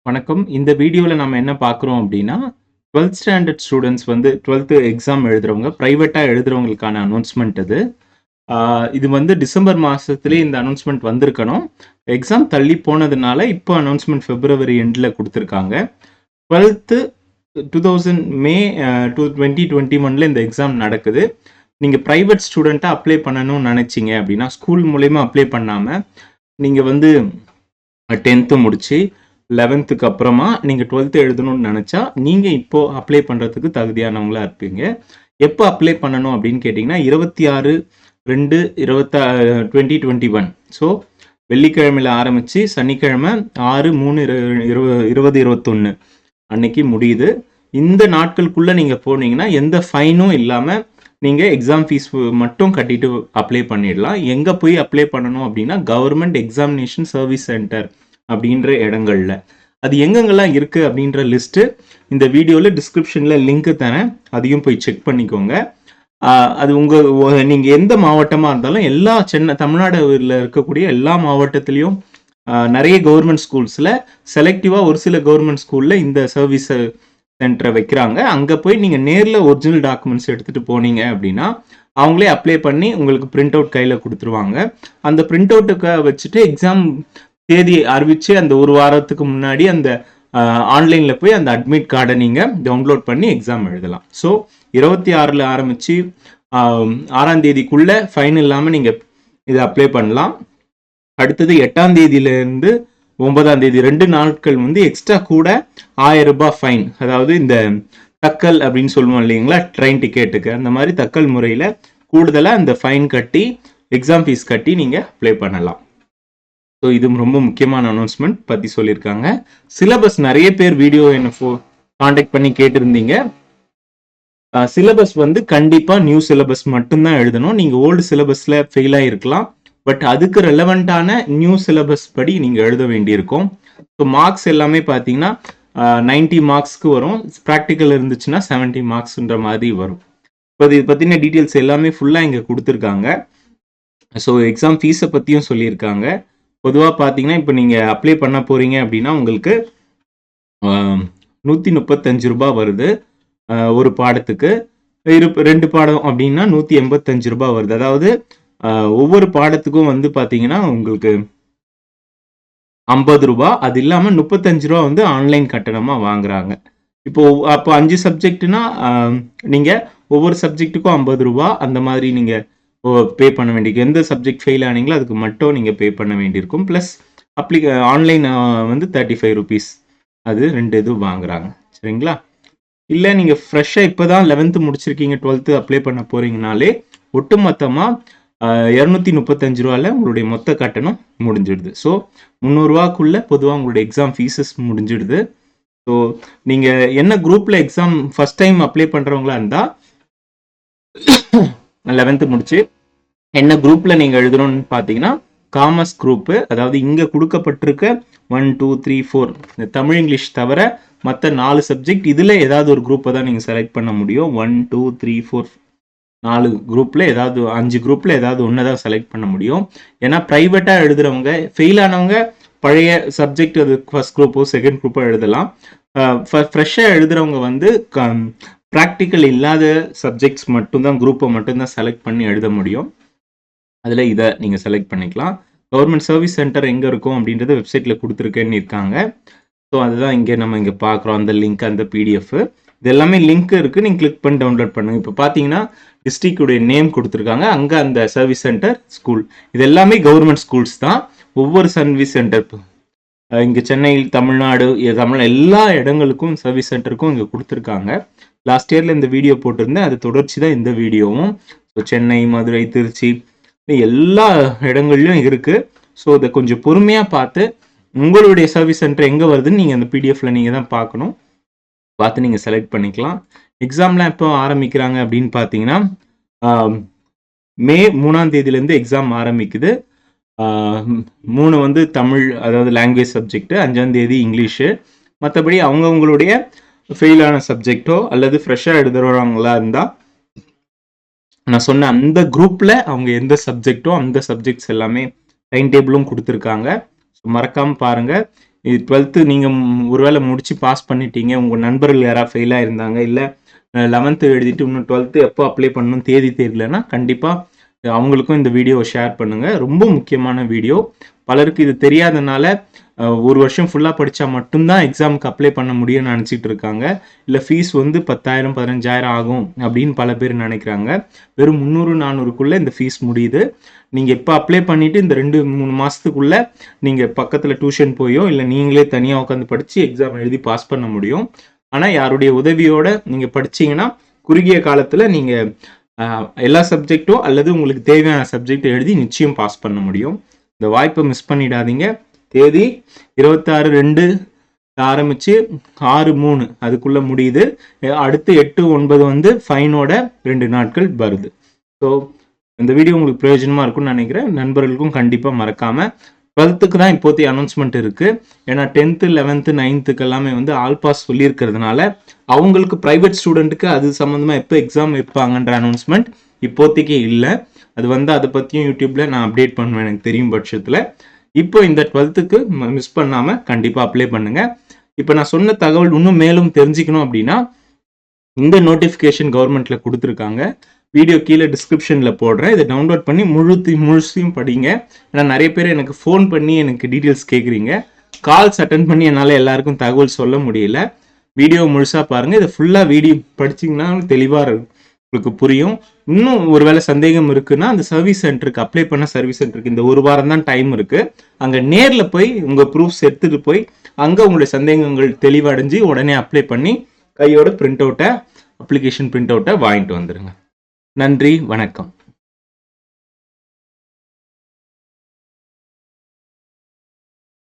வணக்கம். இந்த வீடியோல நம்ம என்ன பார்க்குறோம் அப்டின்னா, 12த் ஸ்டாண்டர்ட் ஸ்டூடண்ட்ஸ் வந்து 12த் எக்ஸாம் எழுதுறவங்க, பிரைவேட்டா எழுதுறவங்களுக்கான அனௌன்ஸ்மென்ட் இது. ஆ இது வந்து டிசம்பர் மாசத்திலேயே இந்த அனௌன்ஸ்மென்ட் வந்திருக்கணும். எக்ஸாம் தள்ளி போனதுனால, இப்போ அனௌன்ஸ்மென்ட் பிப்ரவரி எண்ட்ல குடுத்துருக்காங்க. 12த் 2000 மே 2021ல இந்த எக்ஸாம் நடக்குது. நீங்க பிரைவேட் ஸ்டூடெண்ட்டா அப்ளை பண்ணணும்னு நெனைச்சீங்க அப்டின்னா, ஸ்கூல் மூலியமா அப்ளை பண்ணாம, நீங்க வந்து 10த் முடிச்சு 11க்கு அப்புறமா நீங்க 12த் எழுதணும்னு நினைச்சா, நீங்க இப்போ அப்ளை பண்றதுக்கு தகுதியானவங்களா இருப்பீங்க. எப்போ அப்ளை பண்ணணும் அப்படின்னு கேட்டீங்கன்னா, 26/2 2021. ஸோ வெள்ளிக்கிழமையில ஆரம்பிச்சு சனிக்கிழமை 6/3/2021 அன்னைக்கு முடியுது. இந்த நாட்களுக்குள்ள நீங்க போனீங்கன்னா, எந்த ஃபைனும் இல்லாம நீங்க எக்ஸாம் ஃபீஸ் மட்டும் கட்டிட்டு அப்ளை பண்ணிடலாம். எங்க போய் அப்ளை பண்ணணும் அப்படின்னா, கவர்மெண்ட் எக்ஸாமினேஷன் சர்வீஸ் சென்டர் அப்படின்ற இடங்கள்ல. அது எங்கெங்கெல்லாம் இருக்கு அப்படின்ற லிஸ்ட் இந்த வீடியோல டிஸ்கிரிப்ஷன்ல லிங்க் தரேன். அதையும் போய் செக் பண்ணிக்கோங்க. அது நீங்க எந்த மாவட்டமா இருந்தாலும் எல்லா தமிழ்நாடுல இருக்கக்கூடிய எல்லா மாவட்டத்திலையும் நிறைய கவர்மெண்ட் ஸ்கூல்ஸ்ல செலக்டிவா ஒரு சில கவர்மெண்ட் ஸ்கூல்ல இந்த சர்வீஸ் சென்டரை வைக்கிறாங்க. அங்க போய் நீங்க நேர்ல ஒரிஜினல் டாக்குமெண்ட்ஸ் எடுத்துட்டு போனீங்க அப்படின்னா அவங்களே அப்ளை பண்ணி உங்களுக்கு பிரிண்ட் அவுட் கையில கொடுத்துருவாங்க. அந்த பிரிண்ட் அவுட்டுக்கு வச்சுட்டு எக்ஸாம் தேதி அறிவிச்சு அந்த ஒரு வாரத்துக்கு முன்னாடி அந்த ஆன்லைன்ல போய் அந்த அட்மிட் கார்டை நீங்க டவுன்லோட் பண்ணி எக்ஸாம் எழுதலாம். ஸோ 26ல ஆரம்பிச்சு 6ஆம் தேதிக்குள்ள ஃபைன் இல்லாம நீங்க இதை அப்ளை பண்ணலாம். அடுத்தது 8ஆம் தேதியிலிருந்து 9ஆம் தேதி 2 நாட்கள் வந்து எக்ஸ்ட்ரா கூட 1000 ரூபாய் ஃபைன், அதாவது இந்த தக்கல் அப்படின்னு சொல்லுவோம் இல்லைங்களா, ட்ரெயின் டிக்கெட்டுக்கு, அந்த மாதிரி தக்கல் முறையில கூடுதலா அந்த ஃபைன் கட்டி எக்ஸாம் ஃபீஸ் கட்டி நீங்க அப்ளை பண்ணலாம். ஸோ இது ரொம்ப முக்கியமான அனௌன்ஸ்மெண்ட் பற்றி சொல்லியிருக்காங்க. சிலபஸ் நிறைய பேர் வீடியோ என்ன காண்டாக்ட் பண்ணி கேட்டிருந்தீங்க. சிலபஸ் வந்து கண்டிப்பாக நியூ சிலபஸ் மட்டும்தான் எழுதணும். நீங்கள் ஓல்டு சிலபஸில் ஃபெயில் ஆகிருக்கலாம், பட் அதுக்கு ரெலவெண்ட்டான நியூ சிலபஸ் படி நீங்கள் எழுத வேண்டியிருக்கும். ஸோ மார்க்ஸ் எல்லாமே பார்த்தீங்கன்னா 90 மார்க்ஸ்க்கு வரும். ப்ராக்டிக்கல் இருந்துச்சுன்னா 70 மார்க்ஸ்ன்ற மாதிரி வரும். இப்போ இது பற்றின டீட்டெயில்ஸ் எல்லாமே ஃபுல்லாக இங்கே கொடுத்துருக்காங்க. ஸோ எக்ஸாம் ஃபீஸை பற்றியும் சொல்லியிருக்காங்க. பொதுவாக பார்த்தீங்கன்னா இப்போ நீங்கள் அப்ளை பண்ண போகிறீங்க அப்படின்னா உங்களுக்கு 135 ரூபாய் வருது ஒரு பாடத்துக்கு. 2 பாடம் அப்படின்னா 185 ரூபாய் வருது. அதாவது ஒவ்வொரு பாடத்துக்கும் வந்து பார்த்தீங்கன்னா உங்களுக்கு 50 ரூபாய், அது இல்லாமல் 35 ரூபா வந்து ஆன்லைன் கட்டணமாக வாங்குறாங்க. அப்போ 5 சப்ஜெக்ட்னா நீங்கள் ஒவ்வொரு சப்ஜெக்ட்டுக்கும் 50 ரூபாய் அந்த மாதிரி நீங்கள் பே பண்ண வேண்டியிருக்கும். எந்த சப்ஜெக்ட் ஃபெயில் ஆனீங்களோ அதுக்கு மட்டும் நீங்கள் பே பண்ண வேண்டியிருக்கும். ப்ளஸ் ஆன்லைன் வந்து 35 ருபீஸ், அது 2 இது வாங்குறாங்க. சரிங்களா? இல்லை நீங்கள் ஃப்ரெஷ்ஷாக இப்போ தான் 11th முடிச்சிருக்கீங்க, 12th அப்ளை பண்ண போகிறீங்கனாலே ஒட்டுமொத்தமாக 235 ரூபாயில் உங்களுடைய மொத்த கட்டணம் முடிஞ்சிடுது. ஸோ 300 ரூபாக்குள்ளே பொதுவாக உங்களுடைய எக்ஸாம் ஃபீஸஸ் முடிஞ்சிடுது. ஸோ நீங்கள் என்ன குரூப்பில் எக்ஸாம் ஃபஸ்ட் டைம் அப்ளை பண்ணுறவங்களா இருந்தால் 11th முடிச்சு என்ன குரூப்ல நீங்க எழுதணும்னு பார்த்தீங்கன்னா காமர்ஸ் குரூப்பு, அதாவது இங்க கொடுக்கப்பட்டிருக்க 1 2 3 4 இந்த தமிழ் இங்கிலீஷ் தவிர மற்ற 4 சப்ஜெக்ட் இதுல ஏதாவது ஒரு குரூப்பை தான் நீங்க செலக்ட் பண்ண முடியும். 1 2 3 4 4 குரூப்ல ஏதாவது 5 குரூப்ல ஏதாவது ஒன்று தான் செலக்ட் பண்ண முடியும். ஏன்னா பிரைவேட்டா எழுதுறவங்க ஃபெயில் ஆனவங்க பழைய சப்ஜெக்ட் அது ஃபர்ஸ்ட் குரூப்போ செகண்ட் குரூப்போ எழுதலாம். ஃப்ரெஷ்ஷாக எழுதுறவங்க வந்து ப்ராக்டிக்கல் இல்லாத சப்ஜெக்ட்ஸ் மட்டும்தான் குரூப்பை மட்டும்தான் செலக்ட் பண்ணி எழுத முடியும். அதில் இதை நீங்கள் செலக்ட் பண்ணிக்கலாம். கவர்மெண்ட் சர்வீஸ் சென்டர் எங்கே இருக்கும் அப்படின்றத வெப்சைட்டில் கொடுத்துருக்கேன்னு இருக்காங்க. ஸோ அதுதான் நம்ம இங்கே பார்க்குறோம், அந்த லிங்க், அந்த பிடிஎஃப், இது எல்லாமே லிங்க் இருக்குது. நீங்கள் கிளிக் பண்ணி டவுன்லோட் பண்ணுங்கள். இப்போ பார்த்தீங்கன்னா டிஸ்ட்ரிக்டுடைய நேம் கொடுத்துருக்காங்க, அங்கே அந்த சர்வீஸ் சென்டர் ஸ்கூல், இது எல்லாமே கவர்மெண்ட் ஸ்கூல்ஸ் தான். ஒவ்வொரு சர்வீஸ் சென்டர் இங்கே சென்னையில், தமிழ்நாடு எல்லா இடங்களுக்கும் சர்வீஸ் சென்டருக்கும் இங்கே கொடுத்துருக்காங்க. லாஸ்ட் இயரில் இந்த வீடியோ போட்டிருந்தேன், அது தொடர்ச்சி தான் இந்த வீடியோவும். ஸோ சென்னை, மதுரை, திருச்சி எல்லா இடங்கள்லையும் இருக்கு. ஸோ இதை கொஞ்சம் பொறுமையாக பார்த்து உங்களுடைய சர்வீஸ் சென்டர் எங்கே வருதுன்னு நீங்கள் அந்த பிடிஎஃப்ல நீங்கள் தான் பார்க்கணும். பார்த்து நீங்கள் செலக்ட் பண்ணிக்கலாம். எக்ஸாம்லாம் எப்போ ஆரம்பிக்கிறாங்க அப்படின்னு பார்த்தீங்கன்னா மே 3ஆம் தேதியிலேருந்து எக்ஸாம் ஆரம்பிக்குது. 3 வந்து தமிழ், அதாவது லாங்குவேஜ் சப்ஜெக்ட், 5ஆம் தேதி இங்கிலீஷு. மற்றபடி அவங்கவுங்களுடைய ஃபெயிலான சப்ஜெக்டோ அல்லது ஃப்ரெஷ்ஷாக எழுதுறவங்களா இருந்தால் நான் சொன்ன அந்த குரூப்பில் அவங்க எந்த சப்ஜெக்டோ அந்த சப்ஜெக்ட்ஸ் எல்லாமே டைம் டேபிளும் கொடுத்துருக்காங்க. ஸோ மறக்காமல் பாருங்கள். இது 12th நீங்கள் ஒருவேளை முடிச்சு பாஸ் பண்ணிட்டீங்க, உங்கள் நண்பர்கள் யாராவது ஃபெயில் ஆயிருந்தாங்க, இல்லை 11th எழுதிட்டு இன்னும் 12th எப்போ அப்ளை பண்ணணும் தேதி தெரியலன்னா கண்டிப்பாக அவங்களுக்கும் இந்த வீடியோவை ஷேர் பண்ணுங்கள். ரொம்ப முக்கியமான வீடியோ. பலருக்கு இது தெரியாதனால ஒரு வருஷம் ஃபுல்லாக படித்தா மட்டும்தான் எக்ஸாமுக்கு அப்ளை பண்ண முடியும்னு நினச்சிட்டு இருக்காங்க. இல்லை ஃபீஸ் வந்து 10,000 15,000 ஆகும் அப்படின்னு பல பேர் நினைக்கிறாங்க. வெறும் 300-400க்குள்ளே இந்த ஃபீஸ் முடியுது. நீங்கள் இப்போ அப்ளை பண்ணிவிட்டு இந்த 2-3 மாதத்துக்குள்ளே நீங்கள் பக்கத்தில் டியூஷன் போயோ இல்லை நீங்களே தனியாக உட்காந்து படித்து எக்ஸாம் எழுதி பாஸ் பண்ண முடியும். ஆனால் யாருடைய உதவியோட நீங்கள் படிச்சீங்கன்னா குறுகிய காலத்தில் நீங்கள் எல்லா சப்ஜெக்டும் அல்லது உங்களுக்கு தேவையான சப்ஜெக்ட் எழுதி நிச்சயம் பாஸ் பண்ண முடியும். இந்த வாய்ப்பை மிஸ் பண்ணிடாதீங்க. தேதி 26/2 ஆரம்பித்து 6/3 அதுக்குள்ளே முடியுது. அடுத்து 8-9 வந்து ஃபைனோட 2 நாட்கள் வருது. ஸோ இந்த வீடியோ உங்களுக்கு பிரயோஜனமாக இருக்கும்னு நினைக்கிறேன். நண்பர்களுக்கும் கண்டிப்பாக மறக்காமல் 12th தான் இப்போதைய அனௌன்ஸ்மெண்ட் இருக்குது. ஏன்னா 10th 11th 9th எல்லாமே வந்து ஆல் பாஸ் சொல்லியிருக்கிறதுனால அவங்களுக்கு ப்ரைவேட் ஸ்டூடெண்ட்டுக்கு அது சம்மந்தமாக எப்போ எக்ஸாம் வைப்பாங்கன்ற அனௌன்ஸ்மெண்ட் இப்போதைக்கு இல்லை. அது வந்து அதை பற்றியும் யூடியூப்பில் நான் அப்டேட் பண்ணுவேன் எனக்கு தெரியும் பட்சத்தில். இப்போ இந்த 12th மிஸ் பண்ணாமல் கண்டிப்பாக அப்ளை பண்ணுங்கள். இப்போ நான் சொன்ன தகவல் இன்னும் மேலும் தெரிஞ்சுக்கணும் அப்படின்னா இந்த நோட்டிஃபிகேஷன் கவர்மெண்ட்டில் கொடுத்துருக்காங்க. வீடியோ கீழே டிஸ்கிரிப்ஷனில் போடுறேன். இதை டவுன்லோட் பண்ணி முழுசையும் படிங்க. ஏன்னா நிறைய பேர் எனக்கு ஃபோன் பண்ணி எனக்கு டீட்டெயில்ஸ் கேட்குறீங்க. கால்ஸ் அட்டன் பண்ணி என்னால் எல்லாருக்கும் தகவல் சொல்ல முடியல. வீடியோ முழுசாக பாருங்கள். இதை ஃபுல்லாக வீடியோ படிச்சிங்கன்னா தெளிவாக இருக்கும், உங்களுக்கு புரியும். இன்னும் ஒருவேளை சந்தேகம் இருக்குன்னா அந்த சர்வீஸ் சென்டருக்கு அப்ளை பண்ண சர்வீஸ் சென்டருக்கு இந்த ஒரு வாரம் தான் டைம் இருக்குது. அங்கே நேரில் போய் உங்கள் ப்ரூஃப்ஸ் எடுத்துகிட்டு போய் அங்கே உங்களுடைய சந்தேகங்கள் தெளிவடைஞ்சு உடனே அப்ளை பண்ணி கையோட அப்ளிகேஷன் பிரிண்ட் அவுட்டை வாங்கிட்டு வந்துடுங்க. நன்றி, வணக்கம்.